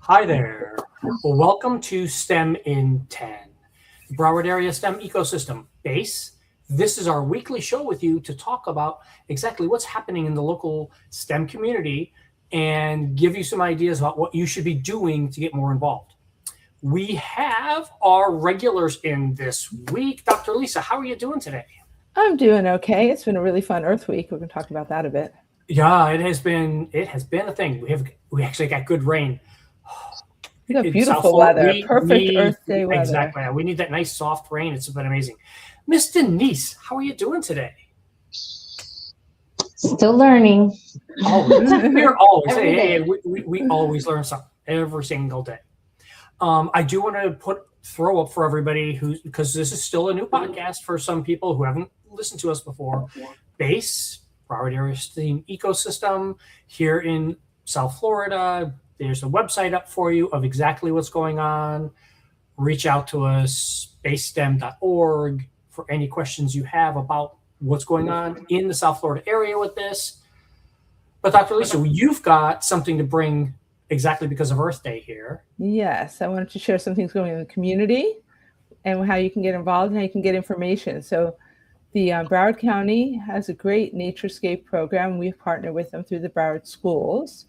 Hi there. Well, welcome to STEM in 10, the Broward Area STEM Ecosystem Base. This is our weekly show with you to talk about exactly what's happening in the local STEM community and give you some ideas about what you should be doing to get more involved. We have our regulars in this week. Dr. Lisa, how are you doing today? I'm doing okay. It's been a really fun Earth Week. We're going to talk about that a bit. Yeah, it has been a thing. We actually got good rain. We got In South beautiful Florida, weather, we perfect need Earth Day weather. exactly. We need that nice soft rain. It's been amazing. Miss Denise, how are you doing today? Still learning. We're always Every day. we always learn something every single day. I do want to throw up for everybody because this is still a new podcast for some people who haven't listened to us before. Base Broward Area STEAM Ecosystem here in South Florida. There's a website up for you of exactly what's going on. Reach out to us, basestem.org, for any questions you have about what's going on in the South Florida area with this. But Dr. Lisa, you've got something to bring exactly because of Earth Day here. Yes, I wanted to share some things going on in the community and how you can get involved and how you can get information. So the Broward County has a great Naturescape program. We've partnered with them through the Broward schools,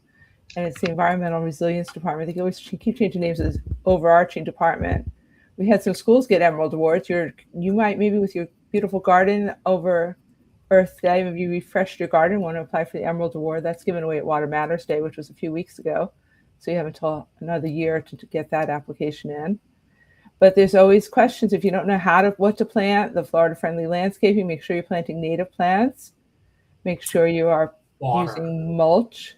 and it's the Environmental Resilience Department. They always keep changing names of this overarching department. We had some schools get Emerald Awards. You might, maybe with your beautiful garden over Earth Day, maybe you refreshed your garden, want to apply for the Emerald Award. That's given away at Water Matters Day, which was a few weeks ago. So you have until another year to get that application in. But there's always questions. If you don't know what to plant, the Florida Friendly Landscaping, make sure you're planting native plants. Make sure you are using mulch.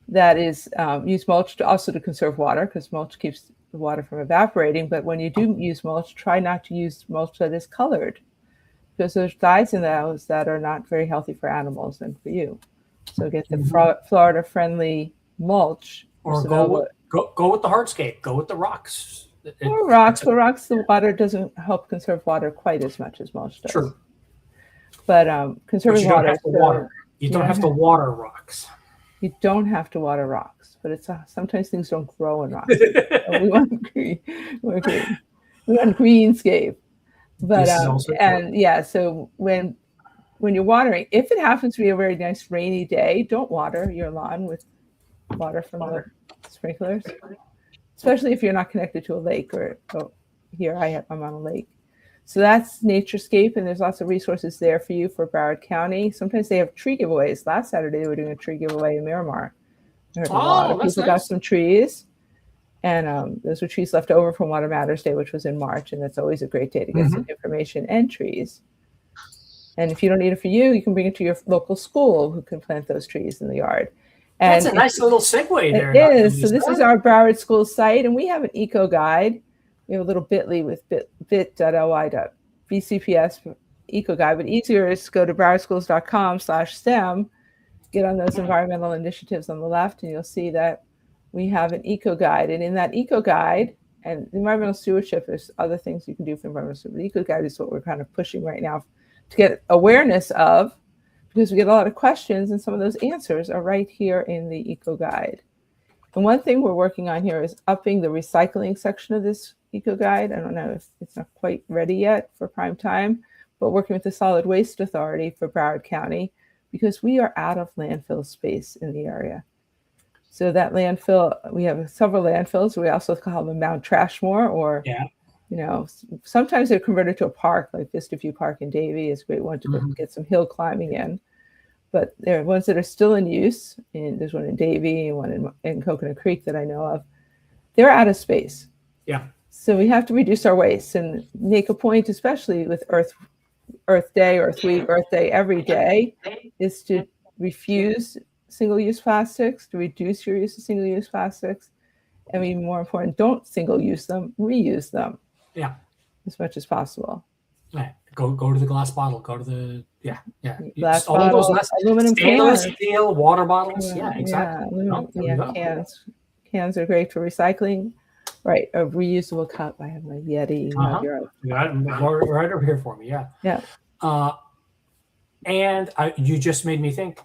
That is, use mulch to conserve water, because mulch keeps the water from evaporating. But when you do use mulch, try not to use mulch that is colored, because there's dyes in those that are not very healthy for animals and for you. So get the Florida Friendly mulch. Or go with the hardscape. Go with the rocks. Or rocks. For rocks, the water doesn't help conserve water quite as much as mulch does. True. But conserving water. You don't have to water rocks. You don't have to water rocks, but sometimes things don't grow in rocks. We want green. We want greenscape. But so when you're watering, if it happens to be a very nice rainy day, don't water your lawn with water from the sprinklers, especially if you're not connected to a lake or here I'm on a lake. So that's Naturescape, and there's lots of resources there for you for Broward County. Sometimes they have tree giveaways. Last Saturday they were doing a tree giveaway in Miramar. I heard a lot of people got some trees, and those were trees left over from Water Matters Day, which was in March, and that's always a great day to get some information and trees. And if you don't need it for you, you can bring it to your local school who can plant those trees in the yard. And that's a nice little segue there. It is. So this is our Broward School site, and we have an eco guide. We have a little bit.ly with bit.ly.bcps eco guide, but easier is to go to browardschools.com/STEM, get on those environmental initiatives on the left, and you'll see that we have an eco guide. And in that eco guide, and environmental stewardship, there's other things you can do for environmental stewardship. The eco guide is what we're kind of pushing right now to get awareness of, because we get a lot of questions, and some of those answers are right here in the eco guide. And one thing we're working on here is upping the recycling section of this eco guide. I don't know if it's not quite ready yet for prime time, but working with the Solid Waste Authority for Broward County, because we are out of landfill space in the area. So that landfill, we have several landfills. We also call them Mount Trashmore, or sometimes they're converted to a park, like Vista View Park in Davie is a great one to get some hill climbing in. But there are ones that are still in use, and there's one in Davie and one in Coconut Creek that I know of. They're out of space. Yeah. So we have to reduce our waste and make a point, especially with Earth Day, Earth Week, Earth Day every day, is to refuse single-use plastics, to reduce your use of single-use plastics, and even more important, don't single-use them, reuse them. Yeah. As much as possible. Right. Go to the glass bottle. Go to the glass bottles, aluminum stainless cans, steel water bottles. Yeah, exactly. Cans are great for recycling. Right, a reusable cup. I have my Yeti. You got it right over here for me. Yeah. Yeah. And you just made me think.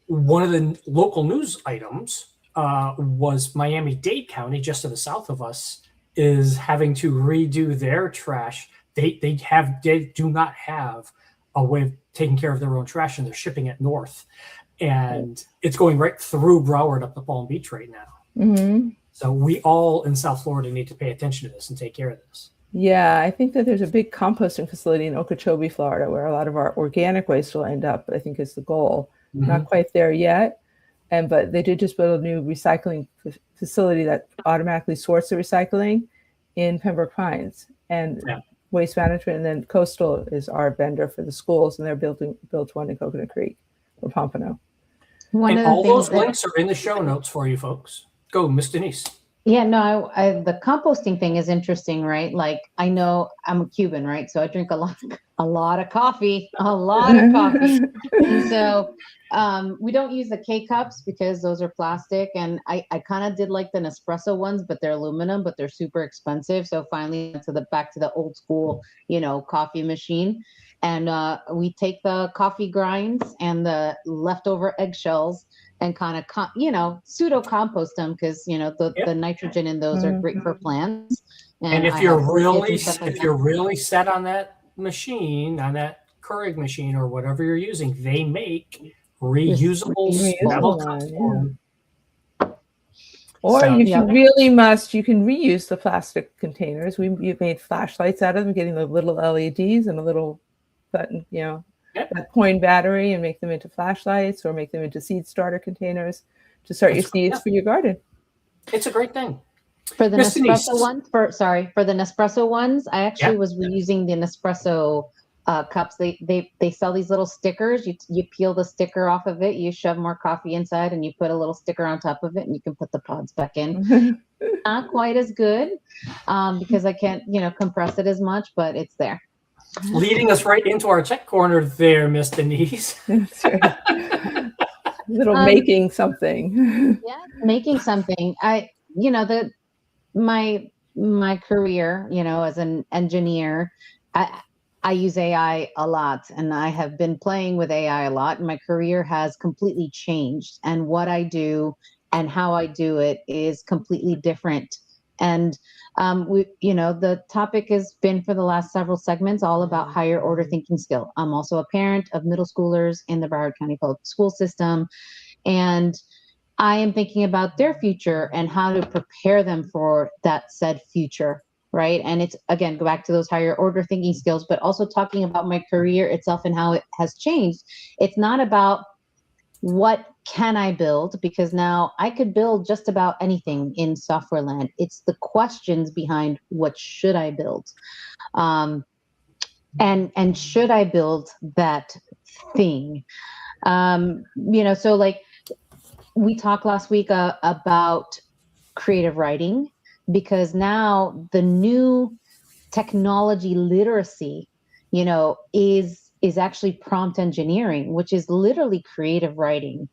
One of the local news items was Miami-Dade County, just to the south of us, is having to redo their trash. They do not have a way of taking care of their own trash, and they're shipping it north. And it's going right through Broward up to Palm Beach right now. Mm-hmm. So we all in South Florida need to pay attention to this and take care of this. Yeah, I think that there's a big composting facility in Okeechobee, Florida, where a lot of our organic waste will end up, I think is the goal. Mm-hmm. Not quite there yet. But they did just build a new recycling facility that automatically sorts the recycling in Pembroke Pines. And Waste Management, and then Coastal is our vendor for the schools, and they're built one in Coconut Creek or Pompano. And all those links are in the show notes for you folks. Go, Miss Denise. Yeah, no, the composting thing is interesting, right? Like, I know I'm a Cuban, right? So I drink a lot of coffee, And so we don't use the K-cups because those are plastic. And I kind of did like the Nespresso ones, but they're aluminum, but they're super expensive. So finally back to the old school, coffee machine. And we take the coffee grinds and the leftover eggshells and kind of, pseudo compost them because, the nitrogen in those are great for plants. And if you're really set on that machine, on that Keurig machine or whatever you're using, they make reusable metal cups. Or if you really must, you can reuse the plastic containers. We've made flashlights out of them, getting the little LEDs and a little button, that coin battery, and make them into flashlights or make them into seed starter containers to start your seeds for your garden. It's a great thing. For the Nespresso ones, for the Nespresso ones, I actually was reusing the Nespresso cups. They sell these little stickers. You peel the sticker off of it, you shove more coffee inside, and you put a little sticker on top of it, and you can put the pods back in. Not quite as good because I can't, compress it as much, but it's there. Leading us right into our tech corner there, Miss Denise. That's right. Making something. Yeah, making something. My career, as an engineer, I use AI a lot, and I have been playing with AI a lot. And my career has completely changed, and what I do and how I do it is completely different. And the topic has been for the last several segments all about higher order thinking skill. I'm also a parent of middle schoolers in the Broward County Public School System, and I am thinking about their future and how to prepare them for that said future, right? And it's, again, go back to those higher order thinking skills, but also talking about my career itself and how it has changed. It's not about what can I build, because now I could build just about anything in software land. It's the questions behind what should I build, and should I build that thing? So like we talked last week about creative writing, because now the new technology literacy, is actually prompt engineering, which is literally creative writing.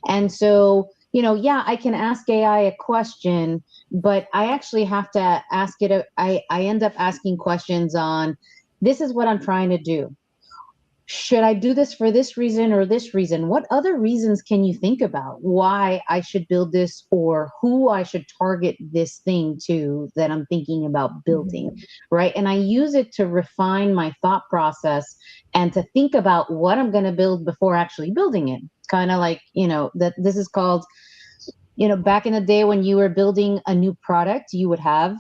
And so, I can ask AI a question, but I actually have to ask it. I end up asking questions on, this is what I'm trying to do. Should I do this for this reason or this reason? What other reasons can you think about why I should build this, or who I should target this thing to that I'm thinking about building, right? And I use it to refine my thought process and to think about what I'm going to build before actually building it. It's kind of like, that this is called, back in the day when you were building a new product, you would have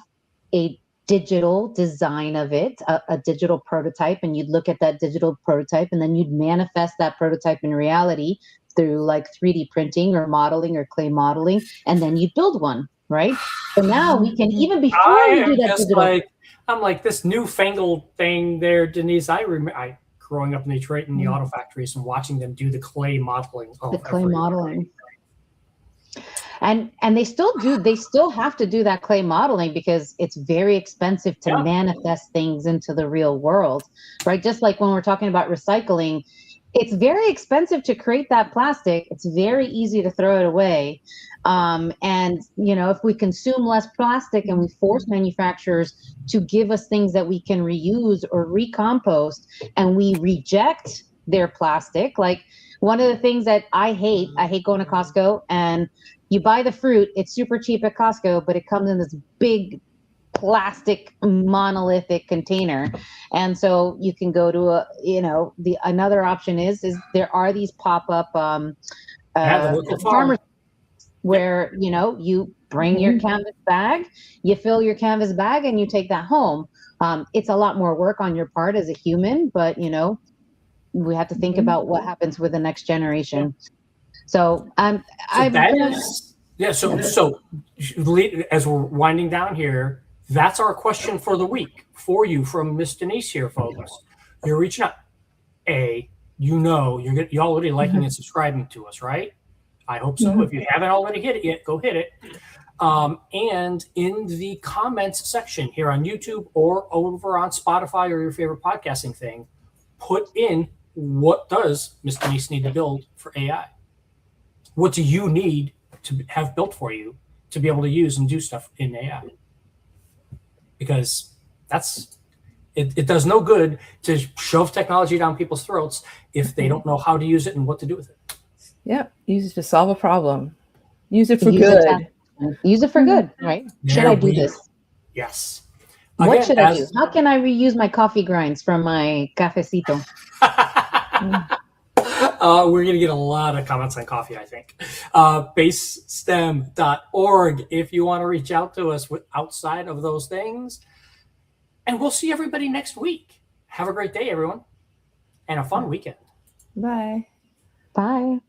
a digital design of it, a digital prototype, and you'd look at that digital prototype, and then you'd manifest that prototype in reality through like 3D printing or modeling or clay modeling, and then you'd build one, right? So now we can, even before we do that digital. I'm like this newfangled thing there, Denise. I remember growing up in Detroit in the auto factories and watching them do the clay modeling. The clay modeling. And they still have to do that clay modeling because it's very expensive to manifest things into the real world, right? Just like when we're talking about recycling, it's very expensive to create that plastic. It's very easy to throw it away. And, if we consume less plastic and we force manufacturers to give us things that we can reuse or recompost, and we reject their plastic, like one of the things that I hate going to Costco and You buy the fruit, it's super cheap at Costco, but it comes in this big plastic monolithic container. And so you can go to another option is there are these pop-up the local farmers where you bring your canvas bag, you fill your canvas bag, and you take that home. It's a lot more work on your part as a human, but we have to think about what happens with the next generation. So so as we're winding down here, that's our question for the week for you from Miss Denise here, folks. You're reaching out. You're already liking and subscribing to us, right? I hope so. If you haven't already hit it yet, go hit it. And in the comments section here on YouTube or over on Spotify or your favorite podcasting thing, put in, what does Miss Denise need to build for AI? What do you need to have built for you to be able to use and do stuff in AI? Because it does no good to shove technology down people's throats if they don't know how to use it and what to do with it. Yeah, use it to solve a problem. Use it for good. Use it for good, right? Should I do this? Yes. What should I do? How can I reuse my coffee grinds from my cafecito? We're going to get a lot of comments on coffee, I think. basestem.org if you want to reach out to us outside of those things. And we'll see everybody next week. Have a great day, everyone, and a fun weekend. Bye. Bye.